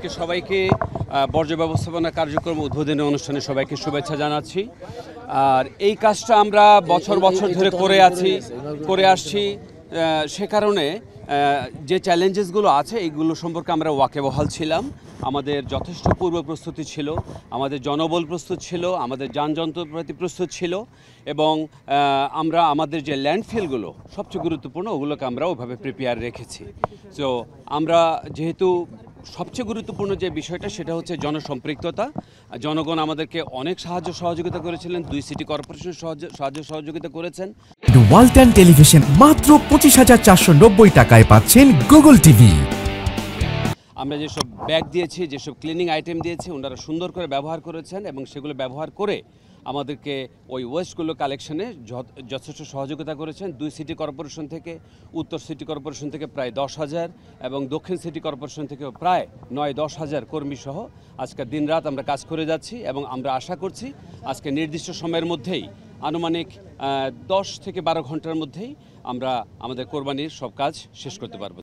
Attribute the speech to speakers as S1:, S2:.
S1: আজকে সবাইকে বর্জ্য ব্যবস্থাপনা কার্যক্রম উদ্বোধনী অনুষ্ঠানে সবাইকে শুভেচ্ছা জানাচ্ছি। আর এই কাজটা আমরা বছর বছর ধরে করে আসছি। সে কারণে যে চ্যালেঞ্জেসগুলো আছে এইগুলো সম্পর্কে আমরা ওয়াকিবহাল ছিলাম। আমাদের যথেষ্ট পূর্ব প্রস্তুতি ছিল, আমাদের জনবল প্রস্তুত ছিল, আমাদের যানযন্ত্রপাতি প্রস্তুত ছিল এবং আমরা আমাদের যে ল্যান্ডফিলগুলো সবচেয়ে গুরুত্বপূর্ণ ওগুলোকে আমরা ওভাবে প্রিপেয়ার রেখেছি। সো আমরা যেহেতু সবচেয়ে গুরুত্বপূর্ণ যে বিষয়টা সেটা হচ্ছে জনসম্পৃক্ততা। জনগণ আমাদেরকে অনেক সাহায্য সহযোগিতা করেছিলেন, 2 সিটি কর্পোরেশন সাহায্য সহযোগিতা করেছেন।
S2: ওয়ালটন টেলিভিশন মাত্র 25,490 টাকায় পাচ্ছেন গুগল টিভি।
S1: আমরা যেসব ব্যাগ দিয়েছি, যেসব ক্লিনিং আইটেম দিয়েছি, ওনারা সুন্দর করে ব্যবহার করেছেন এবং সেগুলো ব্যবহার করে আমাদেরকে ওই ওয়েস্টগুলো কালেকশনে যথেষ্ট সহযোগিতা করেছেন। 2 সিটি কর্পোরেশন থেকে, উত্তর সিটি কর্পোরেশন থেকে প্রায় 10,000 এবং দক্ষিণ সিটি কর্পোরেশন থেকেও প্রায় 9-10 হাজার কর্মী সহ আজকে দিনরাত আমরা কাজ করে যাচ্ছি এবং আমরা আশা করছি আজকে নির্দিষ্ট সময়ের মধ্যেই আনুমানিক 10 থেকে 12 ঘন্টার মধ্যেই আমরা আমাদের কোরবানির সব কাজ শেষ করতে পারব।